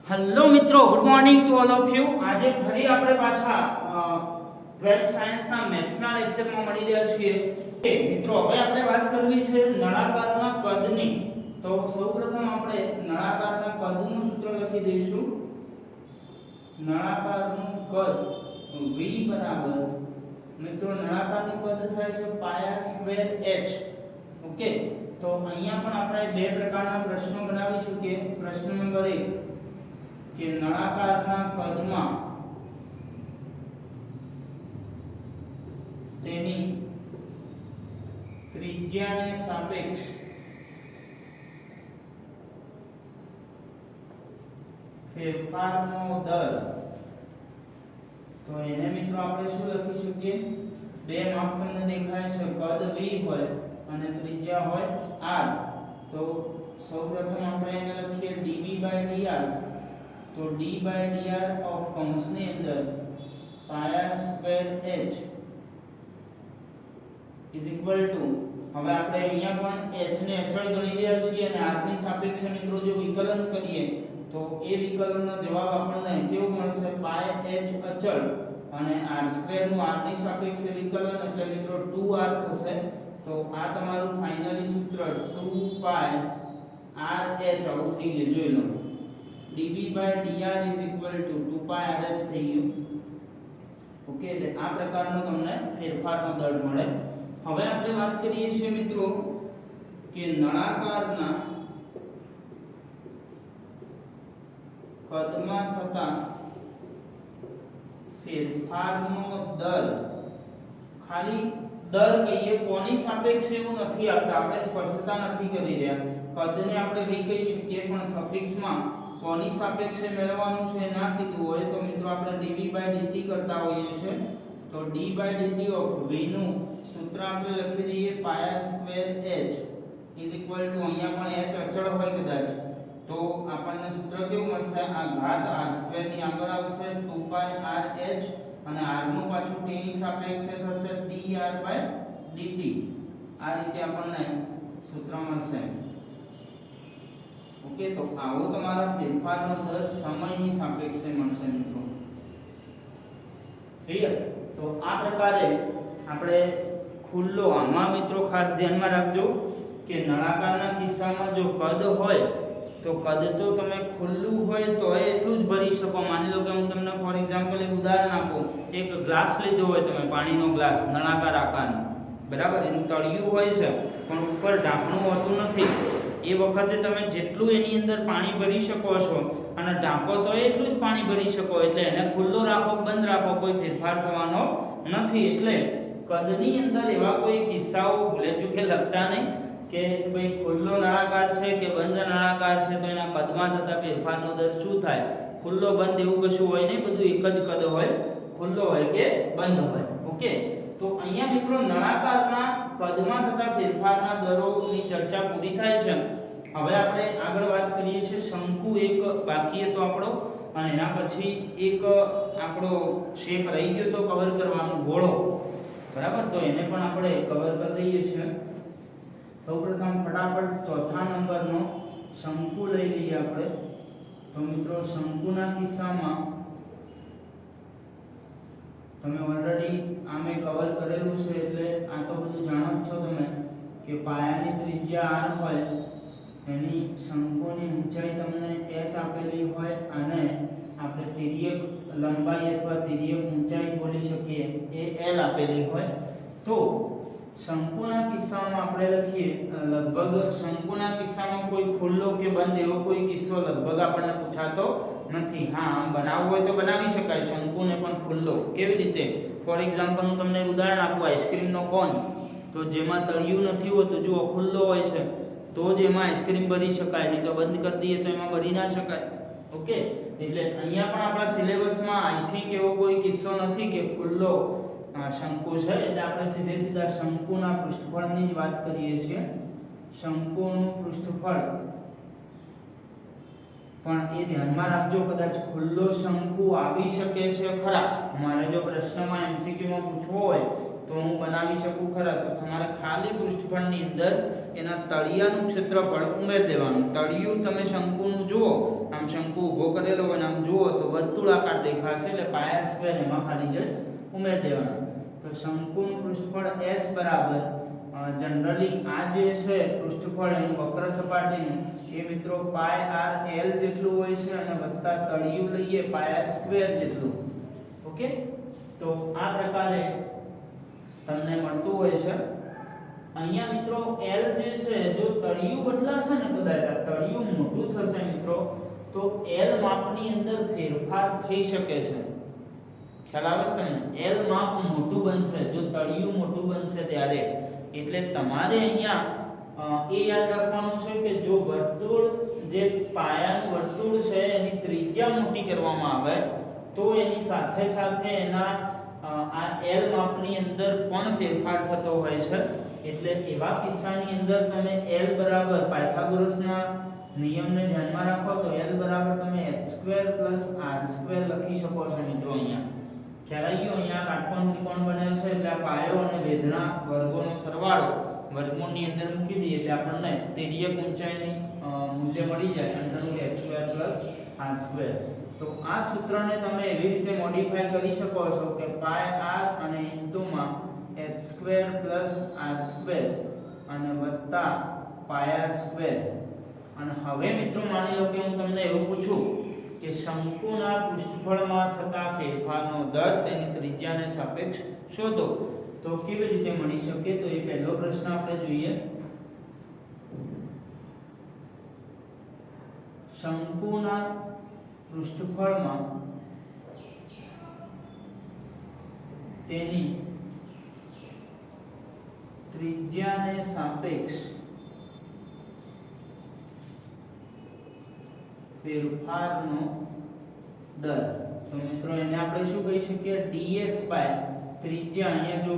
Hello મિત્રો, good morning to all of you. આજે ફરી આપણે પાછા 12th સાયન્સ ના મેથ્સ ના લેક્ચરમાં મળી રહ્યા છીએ. મિત્રો, હવે આપણે વાત કરવી છે નળાકારના કદની. તો સૌપ્રથમ આપણે નળાકારના કદનું સૂત્ર લખી દઈશું. નળાકારનું કદ v બરાબર મિત્રો નળાકારનું કદ થાય છે πr²h. ઓકે, તો અહીંયા પણ આપણે બે પ્રકારના પ્રશ્નો બનાવી શકીએ. પ્રશ્ન નંબર 1 કે નળાકારના કદમાં તેની ત્રિજ્યાને સાપેક્ષ ફેરફારનો દર. તો એને મિત્રો આપણે શું લખી શકીએ? બે માપ તમને દેખાય છે, કદ v હોય અને ત્રિજ્યા હોય r. તો સૌપ્રથમ આપણે એને લખીએ dv/dr. તો d/dr ઓફ કૌંસની અંદર πr²h ઇઝ ઇક્વલ ટુ, હવે આપણે અહીંયા પણ h ને અચળ ગણી રહ્યા છીએ અને r ની સાપેક્ષે મિત્રો જો વિકલન કરીએ તો એ વિકલનનો જવાબ આપણને કેવો મળશે? πh અચળ અને r² નું r ની સાપેક્ષે વિકલન એટલે મિત્રો 2r થશે. તો આ તમારું ફાઇનલી સૂત્ર 2πrh આવું થઈ ગયું. જોઈ લો, dv/dr is equal to 2πrh થઈ ગયું. ઓકે, એટલે આ પ્રકારનો તમને ફેરફારનો દર મળે. હવે આપણે વાત કરીએ છીએ મિત્રો કે નળાકારના કદમાં થતા ફેરફારનો દર. ખાલી દર કહીએ, કોની સાપેક્ષે એવું નથી આપતા, આપણે સ્પષ્ટતા નથી કરી રહ્યા. કદને આપણે v કહી શકીએ પણ સફિક્સમાં કોની સાપેક્ષે મેળવવાનું છે ના કીધું હોય તો મિત્રો આપણે dv/dt કરતા હોઈએ છીએ. તો d/dt ઓફ v નું સૂત્ર આપણે લખી દઈએ πr²h ઇઝ ઇક્વલ ટુ, અહીંયા પણ h અચળ હોય કદાચ તો આપણને સૂત્ર કેવું મળશે? આ ઘાત r² ની આગળ આવશે 2πrh અને r નું પાછું t ની સાપેક્ષે થશે dr/dt. આ રીતે આપણને સૂત્ર મળશે. ઓકે, તો આવો તમારા ફેરફારનો દર સમયની સાપેક્ષે મળશે મિત્રો. ક્લિયર? તો આ પ્રકારે આપણે ખુલ્લો, આમાં મિત્રો ખાસ ધ્યાનમાં રાખજો કે નળાકારના કિસ્સામાં જો કદ હોય તો કદ તો તમે ખુલ્લું હોય તો એટલું જ ભરી શકો. માની લો કે હું તમને ફોર એક્ઝામ્પલ એક ઉદાહરણ આપું. એક ગ્લાસ લીધો હોય તમે, પાણીનો ગ્લાસ નળાકાર આકારનો, બરાબર? એનું તળિયું હોય છે પણ ઉપર ઢાંકણું હોતું નથી. એ વખતે તમે જેટલું એની અંદર પાણી ભરી શકો છો અને ઢાંકો તો એટલું જ પાણી ભરી શકો. એટલે એને ખુલ્લો રાખો, બંધ રાખો, કોઈ ફેરફાર થવાનો નથી. એટલે કદની અંદર એવા કોઈ કિસ્સાઓ ભૂલે ચૂકે લખતા નહીં કે ભાઈ ખુલ્લો નળાકાર છે કે બંધ નળાકાર છે તો એના કદમાં થતા ફેરફારનો દર શું થાય. ખુલ્લો બંધ એવું કશું હોય નહીં, બધું એક જ કદ હોય, ખુલ્લો હોય કે બંધ હોય. ઓકે, તો અહીંયા મિત્રો નળાકારના કદમાં થતા ફેરફારના દરોની ચર્ચા પૂરી થાય છે. હવે આપણે આગળ વાત કરીએ છીએ શંકુ. એક બાકી હતો આપણો અને એના પછી એક આપણો શેપ રહી ગયો તો કવર કરવાનો, ગોળો, બરાબર? તો એને પણ આપણે કવર કરી દઈએ છીએ. સૌપ્રથમ ફટાફટ ચોથા નંબરનો શંકુ લઈ લઈએ આપણે. તો મિત્રો શંકુના કિસ્સામાં તમે ઓલરેડી આમે કવર કરેલું છે એટલે આ તો બધું જાણો જ છો તમે કે પાયાની ત્રિજ્યા r હોય, એની શંકુની ઊંચાઈ તમને h આપેલી હોય અને આપણે તિર્યક લંબાઈ અથવા તિર્યક ઊંચાઈ બોલી શકીએ એ l આપેલી હોય. તો શંકુના કિસ્સામાં આપણે લખીએ લગભગ શંકુના કિસ્સામાં કોઈ ખુલ્લો કે બંધ એવો કોઈ કિસ્સો લગભગ આપણને પૂછાતો નથી. હા, આમ બનાવવું હોય તો બનાવી શકાય શંકુને પણ ખુલ્લો. કેવી રીતે? ફોર એક્ઝામ્પલ હું તમને ઉદાહરણ આપું, આઈસ્ક્રીમનો કોન. તો જેમાં તળિયું નથી હોતું, જુઓ ખુલ્લો હોય છે તો જ એમાં આઈસ્ક્રીમ ભરી શકાય, નહીં તો બંધ કરી દઈએ તો એમાં ભરી ના શકાય. ઓકે, એટલે અહીંયા પણ આપણા સિલેબસમાં આઈ થિંક એવો કોઈ કિસ્સો નથી કે ખુલ્લો શંકુ છે. એટલે આપણે સીધા શંકુના પૃષ્ઠફળની જ વાત કરીએ છીએ. શંકુનું પૃષ્ઠફળ પણ એ ધ્યાનમાં રાખજો, કદાચ ખુલ્લો શંકુ આવી શકે છે ખરા. મારે જો પ્રશ્નમાં MCQ માં પૂછવો હોય તો હું બનાવી શકું ખરા? તો તમારે ખાલી પૃષ્ઠફળની અંદર એના તળિયાનું ક્ષેત્રફળ ઉમેર દેવાનું. તળિયું તમે શંકુનું જુઓ, આમ શંકુ ઊભો કરેલો હોય આમ જુઓ તો વર્તુળાકાર દેખાશે, એટલે પાય સ્ક્વેર એમાં ખાલી જસ્ટ ઉમેર દેવાનું. તો શંકુનું પૃષ્ઠફળ s બરાબર જનરલી આ જે છે પૃષ્ઠફળ એનું વક્ર સપાટીનું એ મિત્રો પાય r l જેટલું હોય છે અને વત્તા તળિયું લઈએ પાય r સ્ક્વેર જેટલું. ઓકે, તો આ પ્રકારે તમને મળતું હોય છે. અહીંયા મિત્રો l જે છે જો તળિયું બદલાશે ને, કદાચ આ તળિયું મોટું થશે મિત્રો, તો l માપની અંદર ફેરફાર થઈ શકે છે. ખ્યાલ આવે છે તમને? l માપ મોટું બનશે જો તળિયું મોટું બનશે ત્યારે. એટલે તમારે અહીંયા એ યાદ રાખવાનું છે કે જો વર્તુળ જે પાયાનું વર્તુળ છે એની ત્રિજ્યા મોટી કરવામાં આવે તો એની સાથે સાથે એના આ l માપની અંદર પણ ફેરફાર થતો હોય છે. એટલે એવા કિસ્સાની અંદર તમે l બરાબર પાયથાગોરસના નિયમને ધ્યાનમાં રાખો તો l બરાબર તમે h² + r² લખી શકો છો મિત્રો. અહીંયા ખ્યાલ આવી ગયો? અહીંયા કાટકોણ ત્રિકોણ બને છે એટલે આ પાયો અને વેધના વર્ગોનો સરવાળો વર્ગમૂળની અંદર મૂકી દઈએ એટલે આપણને તિર્યક ઊંચાઈની મૂલ્ય મળી જાય h² + r². તો આ સૂત્રને તમે એવી રીતે મોડિફાઈ કરી શકો છો કે પાય r અને ઇન્ટુમાં h² + r² અને વત્તા પાય r². અને હવે મિત્રો માની લો કે હું તમને એવું પૂછું કે શંકુના પૃષ્ઠફળમાં થતા ફેરફારનો દર તેની ત્રિજ્યાને સાપેક્ષ શોધો. તો કેવી રીતે મળી શકે? તો એ પહેલો પ્રશ્ન આપણે જોઈએ. શંકુના પૃષ્ઠફળમાં તેની ત્રિજ્યાને સાપેક્ષ ફેરફારનો દર. તો મિત્રો એને આપણે શું કહી શકીએ? ds બાય ત્રિજ્યા. અહીંયા જો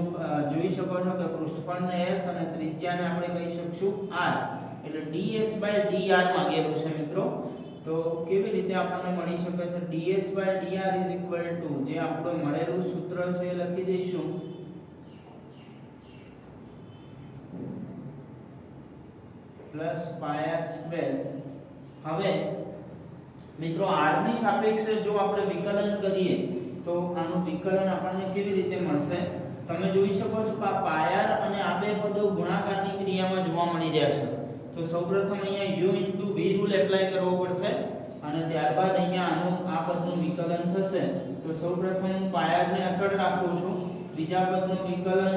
જોઈ શકો છો કે પૃષ્ઠફળને s અને ત્રિજ્યાને આપણે કહી શકશું r, એટલે ds બાય dr માંગેલું છે મિત્રો. તો કેવી રીતે આપણને મળી શકે છે? ds બાય dr = જે આપણું મળેલું સૂત્ર છે એ લખી દઈશું પ્લસ પાય r². હવે મિત્રો r ની સાપેક્ષે જો આપણે વિકલન કરીએ તો આનું વિકલન આપણને કેવી રીતે મળશે? તમે જોઈ શકો છો કે આ પાય r અને આ બે પદો ગુણાકારની ક્રિયામાં જોવા મળી રહ્યા છે. તો સૌપ્રથમ અહીંયા u * v રૂલ એપ્લાય કરવો પડશે અને ત્યારબાદ અહીંયા આનું આ પદનું વિકલન થશે. તો સૌપ્રથમ હું પાય r ને અચળ રાખું છું. બીજા પદનું વિકલન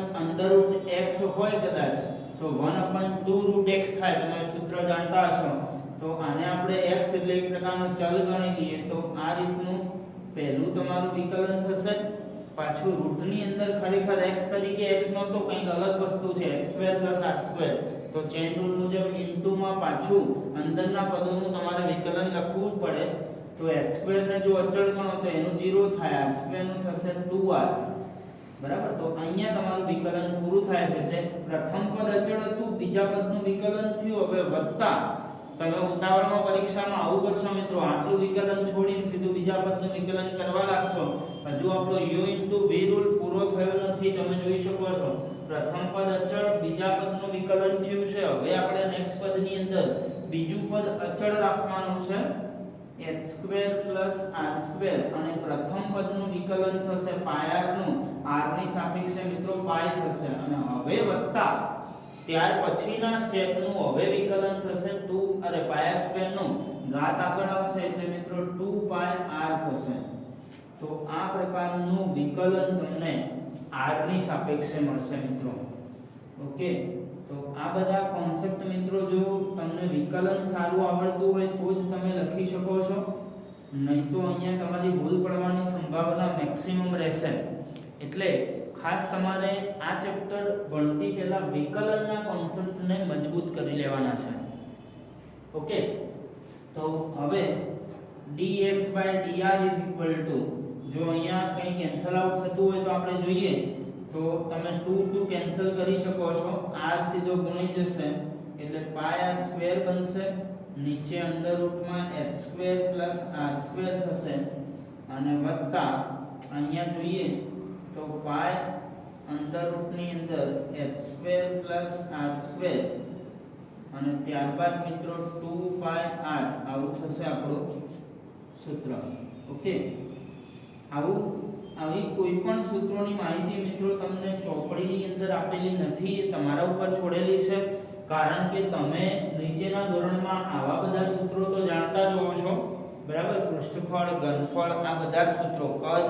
√x હોય કદાચ તો 1/2√x થાય. તમે સૂત્ર જાણતા હશો. તો આને આપણે x એટલે એક પ્રકારનો ચલ ગણી લઈએ તો આ રીતનું પહેલું તમારું વિકલન થશે. પાછું રૂટની અંદર ખરેખર x તરીકે x નો તો કંઈક અલગ વસ્તુ છે, x² + r². તો ચેન રૂલ મુજબ ઇન્ટુમાં પાછું અંદરના પદોનું તમારે વિકલન લખવું પડે. તો h² ને જો અચળ ગણો તો એનું 0 થાય, r² નું થશે 2r. બરાબર? તો અહીંયા તમારું વિકલન પૂરું થાય છે. એટલે પ્રથમ પદ અચળ હતું, બીજા પદનું વિકલન થયું, હવે વત્તા તમે ઉતાવળમાં પરીક્ષામાં આવું કરશો મિત્રો, આટલું વિકલન છોડીને સીધું બીજા પદનું વિકલન કરવા લાગશો. હજુ આપણો u * v રૂલ પૂરો થયો નથી. તમે જોઈ શકો છો પ્રથમ પદ અચળ, બીજા પદનું વિકલન થયું છે. હવે આપણે નેક્સ્ટ પદની અંદર બીજું પદ અચળ રાખવાનું છે h² + r² અને પ્રથમ પદનું વિકલન થશે પાય r નું, r ની સાપેક્ષે મિત્રો પાય થશે. અને હવે વત્તા ત્યાર પછીના સ્ટેપનું હવે વિકલન થશે પાય r² નું ઘાત આગળ આવશે એટલે મિત્રો 2πr થશે. તો આ પ્રકારનું વિકલન તમને r ની સાપેક્ષે મળશે મિત્રો. ઓકે, તો આ બધા કોન્સેપ્ટ મિત્રો જો તમને વિકલન સારું આવડતું હોય તો જ તમે લખી શકો છો, નહીં તો અહીંયા તમારી ભૂલ પડવાની સંભાવના મેક્સિમમ રહેશે. એટલે ખાસ તમારે આ ચેપ્ટર ભણતી પહેલા વિકલનના કોન્સેપ્ટને મજબૂત કરી લેવાના છે. ઓકે, તો હવે ds/dr જો અહીંયા કંઈ કેન્સલ આઉટ થતું હોય તો આપણે જોઈએ તો તમે 2 કેન્સલ કરી શકો છો, r સીધો ગુણી જશે એટલે પાય r² બનશે, નીચે અંડર રૂટમાં h² + r² થશે અને વત્તા અહીંયા જોઈએ તો પાય અંડર રૂટની અંદર h² + r² અને ત્યારબાદ મિત્રો 2πr આવું થશે આપણું સૂત્ર. ઓકે, આવી કોઈ પણ સૂત્રોની માહિતી મિત્રો તમને ચોપડીની અંદર આપેલી નથી, એ તમારા ઉપર છોડેલી છે. કારણ કે તમે નીચેના ધોરણમાં આવા બધા સૂત્રો તો જાણતા જ હો છો, બરાબર. પૃષ્ઠફળ, ઘનફળ, આ બધા જ સૂત્રો, કદ.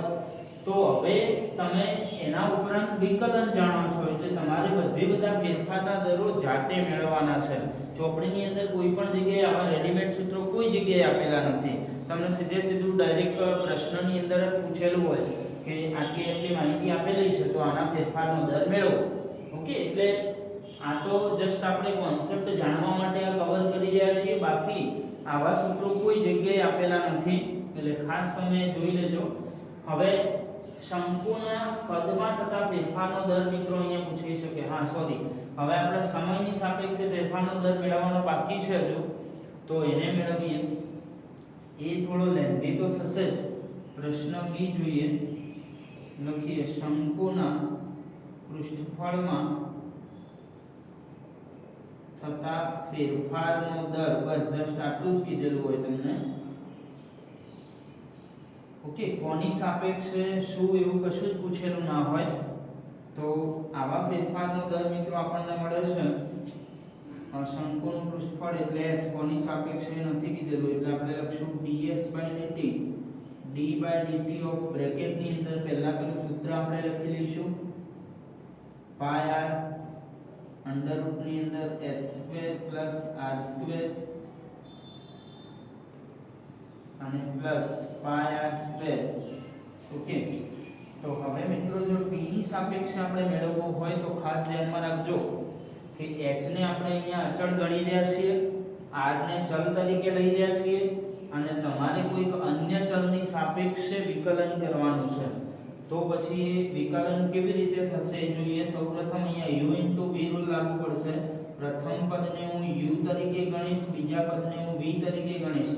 તો હવે તમે એના ઉપરાંત વિકલન જાણો છો, એટલે તમારે બધા ફેરફારના દરો જાતે મેળવવાના છે. ચોપડીની અંદર કોઈ પણ જગ્યાએ આવા રેડીમેડ સૂત્રો કોઈ જગ્યાએ આપેલા નથી. તમને સીધું ડાયરેક્ટ પ્રશ્નની અંદર જ પૂછેલું હોય કે આટલી માહિતી આપેલી છે તો આના ફેરફારનો દર મેળવો. ઓકે, એટલે આ તો જસ્ટ આપણે કોન્સેપ્ટ જાણવા માટે આ કવર કરી રહ્યા છીએ, બાકી આવા સૂત્રો કોઈ જગ્યાએ આપેલા નથી, એટલે ખાસ તમે જોઈ લેજો. હવે શંકુના કદમાં થતા ફેરફારનો દર મિત્રો અહીંયા પૂછી શકે. હા સોરી, હવે આપણે સમયની સાપેક્ષે ફેરફારનો દર મેળવવાનો બાકી છે હજુ, તો એને મેળવીએ. એ થોડો લેન્ધી તો થશે જ. પ્રશ્ન બી જોઈએ, લખીએ શંકુના પૃષ્ઠફળમાં થતા ફેરફારનો દર. બસ જસ્ટ આટલું જ કીધેલું હોય તમને. ઓકે, કોની સાપેક્ષે શું એવું કશું જ પૂછેલું ના હોય. તો આવા ફેરફારનો દર મિત્રો આપણને મળે છે શંકુનું પૃષ્ઠફળ એટલે s, કોની સાપેક્ષે નથી કીધેલું એટલે આપણે લખશું ds/dt. d/dt ઓફ બ્રેકેટની અંદર પહેલા પેલું સૂત્ર આપણે લખી લઈશું πr અંડર રૂટની અંદર h² + r² અને પ્લસ πr². ઓકે, તો હવે મિત્રો જો t ની સાપેક્ષે આપણે મેળવવું હોય તો ખાસ ધ્યાનમાં રાખજો કે h ને આપણે અહીંયા અચળ ગણી રહ્યા છીએ, r ને ચલ તરીકે લઈ રહ્યા છીએ, અને તમારે કોઈક અન્ય ચલની સાપેક્ષે વિકલન કરવાનું છે. તો પછી વિકલન કેવી રીતે થશે જોઈએ. સૌપ્રથમ અહીંયા u * v રૂલ લાગુ પડશે. પ્રથમ પદને હું u તરીકે ગણીશ, બીજા પદને હું v તરીકે ગણીશ.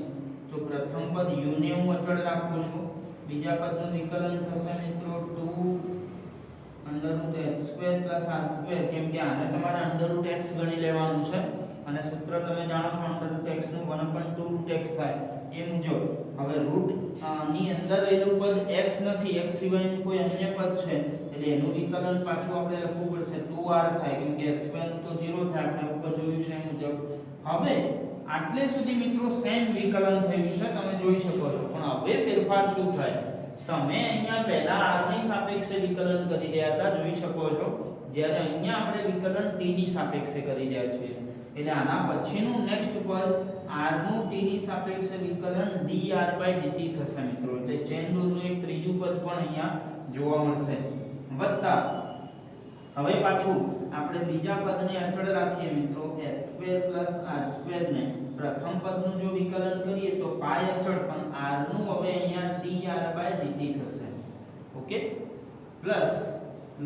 તો પ્રથમ પદ u ને હું અચળ રાખું છું, બીજા પદનું વિકલન થશે મિત્રો 2√h² + r², કેમ કે આને તમારે √x ગણી લેવાનું છે, અને સૂત્ર તમે જાણો છો √x નું 1/2√x થાય એ મુજબ. હવે રૂટ ની અંદર એનું પદ x નથી, x સિવાયનું કોઈ અન્ય પદ છે, એટલે એનું વિકલન પાછું આપણે લખવું પડશે 2r થાય, કેમ કે x² નું તો 0 થાય, આપણે ઉપર જોયું છે એ મુજબ. હવે આટલે સુધી મિત્રો સેમ વિકલન થયું છે, તમે જોઈ શકો છો. પણ હવે ફેરફાર શું થાય, તમે અહીંયા પહેલા r ની સાપેક્ષે વિકલન કરી રહ્યા હતા, જોઈ શકો છો, જ્યારે અહીંયા આપણે વિકલન t ની સાપેક્ષે કરી રહ્યા છીએ. એટલે આના પછીનું નેક્સ્ટ પદ r નું t ની સાપેક્ષે વિકલન dr/dt થશે મિત્રો. એટલે ચેન રૂલનું એક ત્રીજું પદ પણ અહીંયા જોવા મળશે. વત્તા હવે પાછું આપણે બીજા પદને અચળ રાખીએ મિત્રો, h² + r² ને પ્રથમ પદનું જો વિકલન કરીએ તો π અચળ, પણ r નું હવે અહીંયા dr/dt થશે. ઓકે, પ્લસ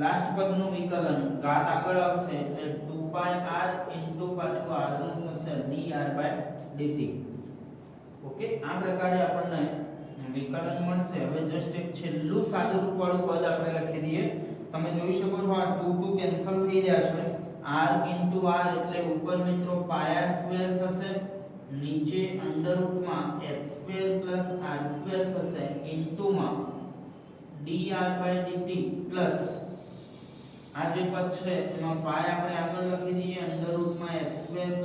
લાસ્ટ પદનું વિકલન ઘાત આગળ આવશે એટલે 2πr * પાછું r નું થશે dr/dt. ઓકે, આ પ્રકારે આપણને વિકલન મળશે. હવે જસ્ટ એક છેલ્લું સાદું રૂપવાળું પદ આપણે લખી દઈએ. તમે જોઈ શકો છો આ 2 કેન્સલ થઈ રહ્યા છે. r * r એટલે ઉપર મિત્રો πr² થશે, નીચે અંડર રૂટમાં h² + r² થશે, ઇન્ટુમાં dr/dt પ્લસ આ જે પદ છે એમાં π આપણે આગળ લખી દઈએ, under રૂટમાં h² +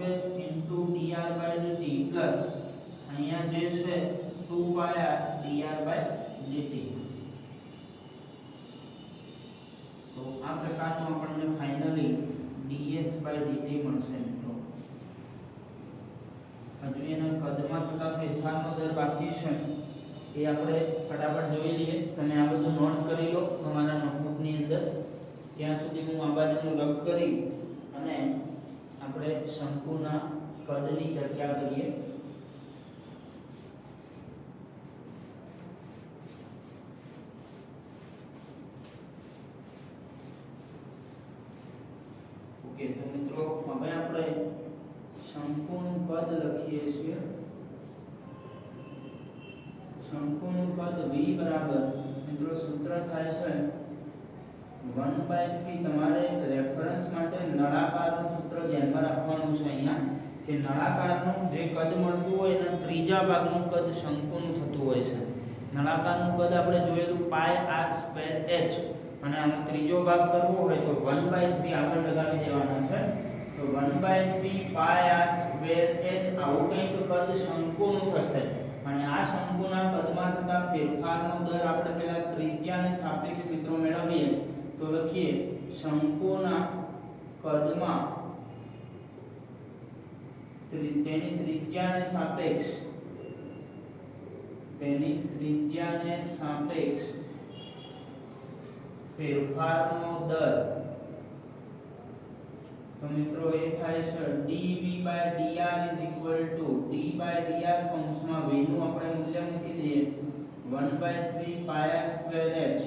r² into dr/dt plus અહીંયા જે છે 2πr dr/dt. તો આ પ્રકારનું આપણને ફાઇનલી ds/dt મળશે મિત્રો. હજુ એના કદમાં થતા ફેરફારનો દર બાકી છે, એ આપણે ફટાફટ જોઈ લઈએ. તમે આ બધું નોટ કરી લો તમારા નોટબુકની અંદર. ત્યાં સુધી હું આ બાજુનું લખ કરી અને આપણે શંકુના કદની ચર્ચા કરીએ. ઓકે, તો મિત્રો હવે આપણે શંકુનું કદ લખીએ છીએ. શંકુનું કદ v બરાબર મિત્રો સૂત્ર થાય છે 1/3 તમારે રેફરન્સ માટે નળાકારનું સૂત્ર ધ્યાનમાં રાખવાનું છે અહીંયા કે નળાકારનું જે કદ મળતું હોય એના ત્રીજા ભાગનું કદ શંકુનું થતું હોય છે. નળાકારનું કદ આપણે જોયેલું πr²h અને આનો ત્રીજો ભાગ કરવો હોય તો 1/3 આગળ લગાવી દેવાના છે. તો 1/3 πr²h આવું કંઈક કદ શંકુનું થશે અને આ શંકુના કદમાં થતા ફેરફારનો દર આપણે પહેલા ત્રિજ્યાને સાપેક્ષ મિત્રો મેળવીએ તો લખીએ શંકુના કદમાં તેની ત્રિજ્યાને સાપેક્ષ ફેરફારનો દર. તો મિત્રો એ થાય છે dv/dr d/dr કૌંસમાં v નું આપણે મૂલ્ય મૂકી દઈએ 1/3 πr²h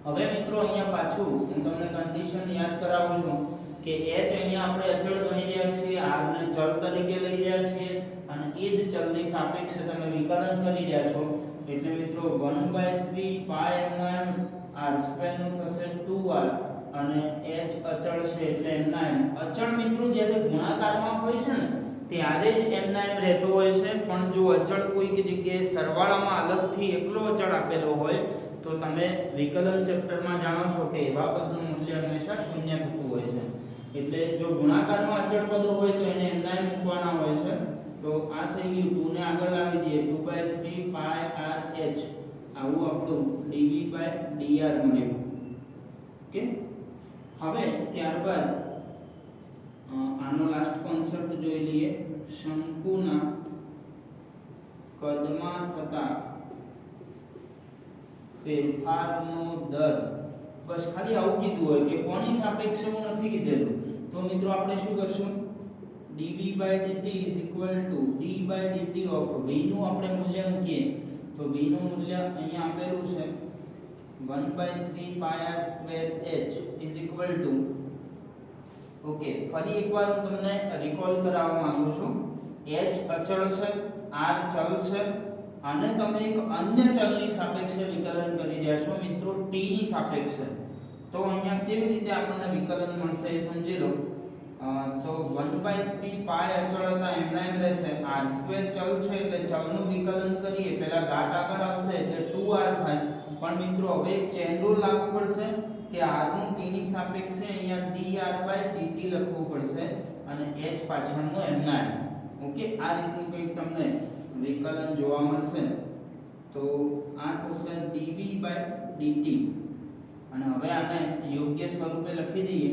હવે મિત્રો અહીંયા પાછું હું તમને કન્ડિશન યાદ કરાવું છું કે h અહીંયા આપણે અચળ ગણી રહ્યા છીએ, r ને ચલ તરીકે લઈ રહ્યા છીએ અને એ જ ચલની સાપેક્ષે તમે વિકલન કરી રહ્યા છો એટલે મિત્રો 1/3 πr² નું થશે 2r અને h અચળ છે એટલે m અચળ મિત્રો જ્યારે ગુણાકારમાં હોય છે ને ત્યારે જ m રહેતો હોય છે, પણ જો અચળ કોઈક જગ્યાએ સરવાળામાં અલગથી એકલો અચળ આપેલો હોય તો તમે વિકલન ચેપ્ટરમાં જાણો છો કે એવા પદનું મૂલ્ય હંમેશા શૂન્ય થતું હોય છે. એટલે જો ગુણાકારમાં અચળ પદો હોય તો એને m મૂકવાના હોય છે. તો આ થઈ ગયું 2 ને આગળ લાવી દઈએ 2/3 πrh આવું આપણું dv/dr મળ્યું. ઓકે, હવે ત્યારબાદ આનો લાસ્ટ કોન્સેપ્ટ જોઈ લઈએ શંકુના કદમાં થતા ફેરફારનો દર. બસ ખાલી આવું કીધું હોય કે કોની સાપેક્ષે હું નથી કીધેલું તો મિત્રો આપણે શું કરશું dv/dt d/dt ઓફ v નું આપણે મૂલ્ય મૂકીએ તો v નું મૂલ્ય અહીંયા આપેલું છે 1/3 πr²h ઓકે. ફરી એકવાર હું તમને રિકોલ કરાવવા માંગુ છું. h અચળ છે, r ચલ છે અને તમે એક અન્ય ચલની સાપેક્ષે વિકલન કરી રહ્યા છો મિત્રો t ની સાપેક્ષે. તો અહીંયા કેવી રીતે આપણને વિકલન મળશે એ સમજી લો. તો 1/3 π અચળ હતા એમના એમ રહેશે, r² ચલ છે એટલે ચલનું વિકલન કરીએ પહેલા ઘાત આગળ આવશે એટલે 2r થાય. પણ મિત્રો હવે એક ચેન રૂલ લાગુ પડશે કે r નું t ની સાપેક્ષે અહીંયા dr/dt લખવું પડશે અને h પાછળનો એમના એમ. ઓકે, આ રીતનું કંઈક તમને વિકલન જોવા મળશે. તો આ થશે dv/dt અને હવે આને યોગ્ય સ્વરૂપે લખી દઈએ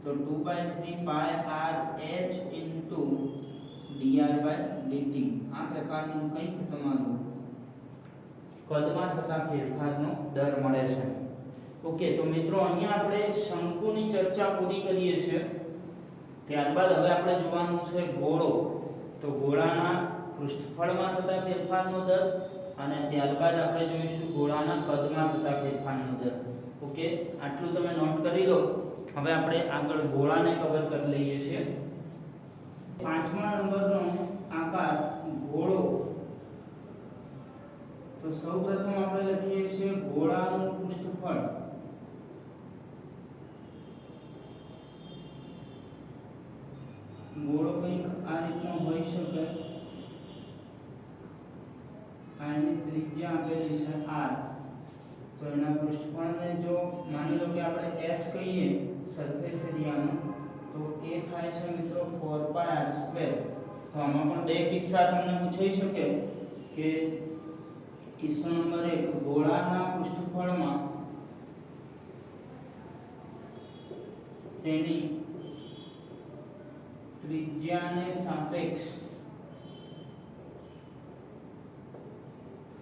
તો 2/3 πrh dr/dt આ પ્રકારનું કંઈક તમારું કદમાં થતા ફેરફારનો દર મળે છે. ઓકે, તો મિત્રો અહીંયા આપણે શંકુની ચર્ચા પૂરી કરીએ છીએ. ત્યારબાદ હવે આપણે જોવાનું છે ગોળો. તો ગોળાના પૃષ્ઠફળમાં થતા ફેરફારનો દર અને ત્યારબાદ આપણે જોઈશું ગોળાના કદમાં થતા ફેરફારનો દર. ઓકે, આટલું તમે નોટ કરી લો. હવે આપણે આગળ ગોળાને કવર કરી લઈએ છીએ. 5મા નંબરનો આકાર ગોળો. તો સૌપ્રથમ આપણે લખીએ છીએ ગોળાનું પૃષ્ઠફળ. ગોળો કંઈક આ રીતનો હોઈ શકે. આની ત્રિજ્યા આપેલી છે r. તો એના પૃષ્ઠફળને જો માની લો કે આપણે s કહીએ સરફેસ એરિયાનો તો એ થાય છે મિત્રો 4πr². તો આમાં પણ બે કિસ્સા તમને પૂછાઈ શકે કે કિસ્સો નંબર 1 ગોળાના પૃષ્ઠફળમાં તેની ત્રિજ્યાને સાપેક્ષ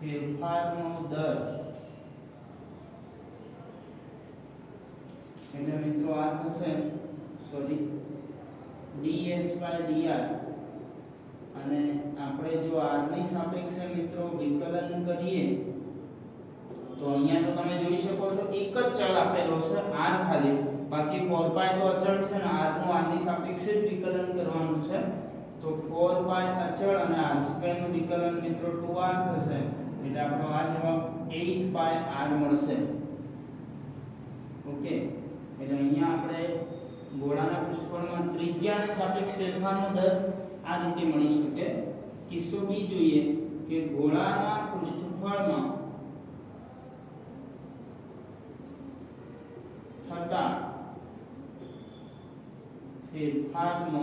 ફેરફારનો દર. એટલે મિત્રો આ થશે ds/dr અને આપણે જો r ની સાપેક્ષે મિત્રો વિકલન કરીએ તો અહીંયા તો તમે જોઈ શકો છો એક જ ચલ આપેલો છે r ખાલી, બાકી 4π તો અચળ છે ને r નું r ની સાપેક્ષે જ વિકલન કરવાનું છે. તો 4π અચળ અને r² નું વિકલન મિત્રો 2r થશે એટલે આપણો આ જવાબ 8πr મળશે. ઓકે, એટલે અહીંયા આપણે ગોળાના પૃષ્ઠફળમાં ત્રિજ્યાને સાપેક્ષ ફેરફારનો દર આ રીતે મળી શકે. કિસ્સો બી જોઈએ કે ગોળાના પૃષ્ઠફળમાં થતા ફેરફારનો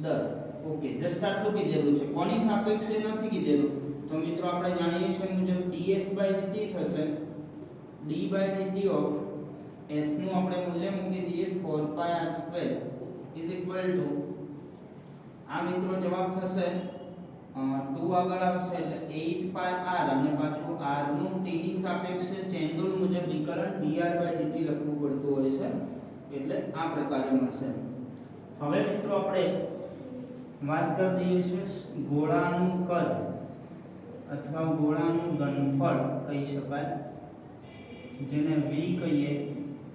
દર. ઓકે, જસ્ટ આટલું કીધેલું છે. કોની સાપેક્ષે નથી કીધેલું. તો મિત્રો આપણે જાણીએ છીએ મુજબ ds/dt થશે. d/dt ઓફ s નું આપણે મૂલ્ય મૂકી દઈએ 4πr² ઇઝ ઇક્વલ ટુ આ મિત્રો જવાબ થશે 2 આગળ આવશે એટલે 8πr અને પાછું r નું t ની સાપેક્ષે ચેન રૂલ મુજબ વિકલન dr/dt લખવું પડતું હોય છે, એટલે આ પ્રકારે મળશે. હવે મિત્રો આપણે વાત કરી દઈએ છીએ ગોળાનું કદ અથવા ગોળાનું ઘનફળ કહી શકાય, જેને v કહીએ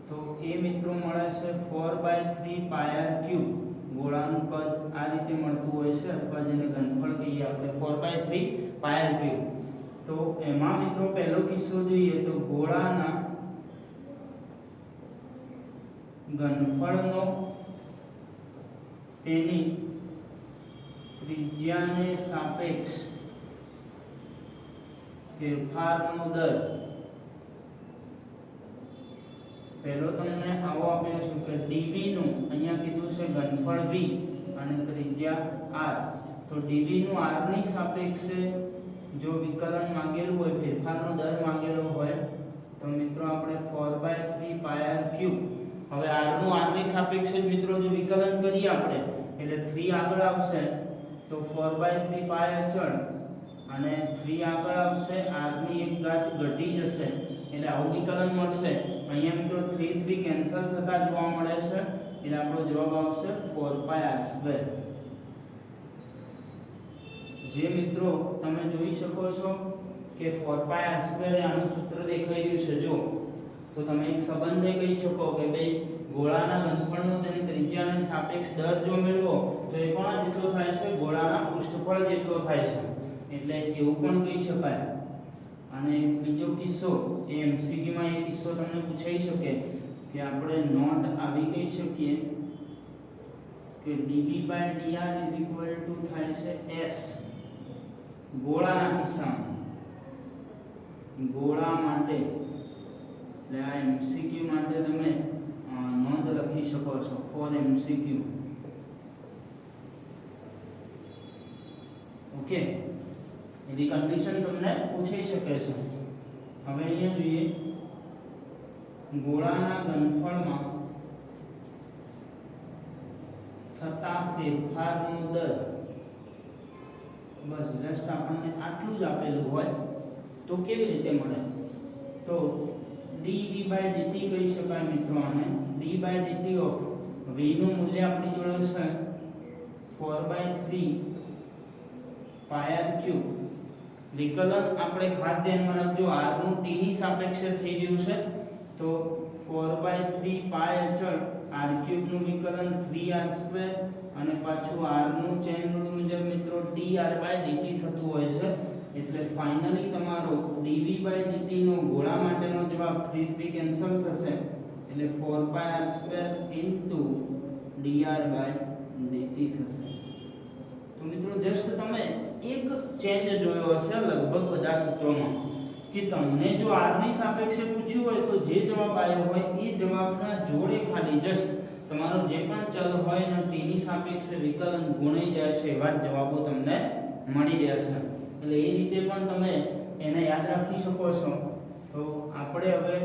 તો એ મિત્રો મળે છે 4/3πr³ ગોળાનું કદ આ રીતે મળતું હોય છે, અથવા જેને ઘનફળ કહીએ આપણે 4/3πr³. તો એમાં મિત્રો પહેલો કિસ્સો જોઈએ તો ગોળાના ઘનફળનો તેની ત્રિજ્યાને સાપેક્ષ ફેરફારનો દર. પહેલો તમને આવો આપ્યો છે કે dv નું અહીંયા કીધું છે ઘનફળ v અને ત્રિજ્યા r. તો dv નું r ની સાપેક્ષે જો વિકલન માંગેલું હોય, ફેરફારનો દર માંગેલો હોય તો મિત્રો આપણે 4/3πr³. હવે r નું r ની સાપેક્ષે મિત્રો જો વિકલન કરીએ આપણે એટલે 3 આગળ આવશે તો 4/3π અચળ અને 3 આગળ આવશે r ની એક ઘાત ઘટી જશે એટલે આવું વિકલન મળશે. અહીંયા મિત્રો 3 3 કેન્સલ થતા જોવા મળે છે એટલે આપણો જવાબ આવશે 4πr². જે મિત્રો તમે જોઈ શકો છો કે 4πr² આનું સૂત્ર દેખાઈ રહ્યું છે જો, તો તમે એક સંબંધે કહી શકો કે ભાઈ ગોળાના ઘનફળનો તેની ત્રિજ્યાને સાપેક્ષ દર જો મેળવો તો એ કોના જેટલો થાય છે, ગોળાના પૃષ્ઠફળ જેટલો થાય છે, એટલે એવું પણ કહી શકાય. અને બીજો કિસ્સો એ MCQ માં એ કિસ્સો તમને પૂછાઈ શકે કે આપણે નોટ આવી કહી શકીએ કે dv/dr થાય છે s. ગોળાના કિસ્સામાં ગોળા માટે એટલે આ MCQ માટે તમે નોંધ લખી શકો છો ફોર MCQ. ઓકે, એવી કન્ડિશન તમને પૂછી શકે છે. હવે અહીંયા જોઈએ ગોળાના ઘનફળમાં થતા ફેરફારનો દર. બસ જસ્ટ આપણને આટલું જ આપેલું હોય તો કેવી રીતે મળે, તો dv/dt કહી શકાય મિત્રો. અને d/dt ઓફ v નું મૂલ્ય આપણી જોડે છે 4/3πr³. વિકલન આપણે ખાસ ધ્યાનમાં રાખજો r નું t ની સાપેક્ષે થઈ રહ્યું છે તો 4/3π અચળ r³ નું વિકલન 3r² અને પાછું r નું ચેન રૂલ મુજબ મિત્રો dr/dt થતું હોય છે. એટલે ફાઇનલી તમારો dv/dt નો ગોળા માટેનો જવાબ 3 3 કેન્સલ થશે એટલે 4πr² dr/dt થશે. તો મિત્રો જસ્ટ તમે એક ચેન્જ જોયો હશે લગભગ બધા સૂત્રોમાં કે તમને જો r ની સાપેક્ષે પૂછ્યું હોય તો જે જવાબ આવ્યો હોય એ જવાબના જોડે ખાલી જસ્ટ તમારો જે પણ ચલ હોય ને તેની સાપેક્ષે વિકલન ગુણાઈ જાય છે એવા જવાબો તમને મળી રહ્યા છે. એટલે એ રીતે પણ તમે એને યાદ રાખી શકો છો. તો આપણે હવે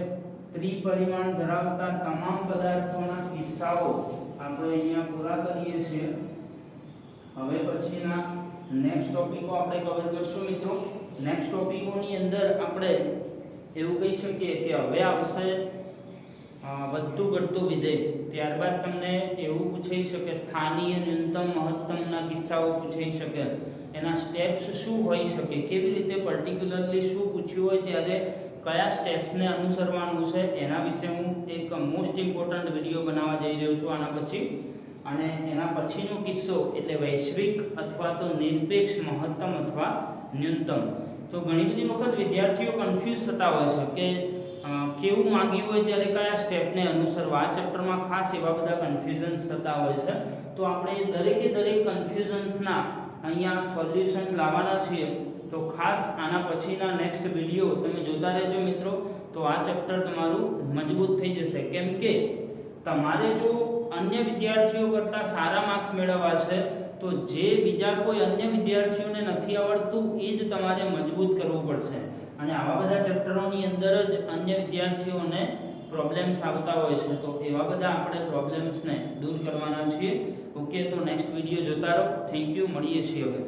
ત્રિપરિમાણ ધરાવતા તમામ પદાર્થોના કિસ્સાઓ આપણે અહીંયા પૂરા કરીએ છીએ. હવે પછીના નેક્સ્ટ ટોપિકો આપણે કવર કરશું મિત્રો. નેક્સ્ટ ટોપિકોની અંદર આપણે એવું કહી શકીએ કે હવે આવશે વધતું ઘટતું વિધેય. ત્યારબાદ તમને એવું પૂછાઈ શકે સ્થાનીય ન્યૂનતમ મહત્તમના કિસ્સાઓ પૂછાઈ શકે, એના સ્ટેપ્સ શું હોઈ શકે, કેવી રીતે પર્ટિક્યુલરલી શું પૂછ્યું હોય ત્યારે કયા સ્ટેપ્સને અનુસરવાનું છે એના વિશે હું એક મોસ્ટ ઇમ્પોર્ટન્ટ વિડીયો બનાવવા જઈ રહ્યો છું આના પછી. અને એના પછીનો કિસ્સો એટલે વૈશ્વિક અથવા તો નિરપેક્ષ મહત્તમ અથવા ન્યૂનતમ. તો ઘણી બધી વખત વિદ્યાર્થીઓ કન્ફ્યુઝ થતા હોય છે કે કેવું માંગ્યું હોય ત્યારે કયા સ્ટેપને અનુસરવા, આ ચેપ્ટરમાં ખાસ એવા બધા કન્ફ્યુઝન્સ થતા હોય છે. તો આપણે દરેકે દરેક કન્ફ્યુઝન્સના અહીંયા સોલ્યુશન લાવવાના છીએ. તો ખાસ આના પછીના નેક્સ્ટ વિડીયો તમે જોતા રહેજો મિત્રો. તો આ ચેપ્ટર તમારું મજબૂત થઈ જશે, કેમ કે તમારે જો અન્ય વિદ્યાર્થીઓ કરતાં સારા માર્ક્સ મેળવવા છે તો જે બીજા કોઈ અન્ય વિદ્યાર્થીઓને નથી આવડતું એ જ તમારે મજબૂત કરવું પડશે. અને આવા બધા ચેપ્ટરોની અંદર જ અન્ય વિદ્યાર્થીઓને પ્રોબ્લેમ્સ આવતા હોય છે. તો એવા બધા આપણે પ્રોબ્લેમ્સને દૂર કરવાના છીએ. ઓકે, તો નેક્સ્ટ વિડીયો જોતા રહો. Thank you. મળીએ છીએ હવે.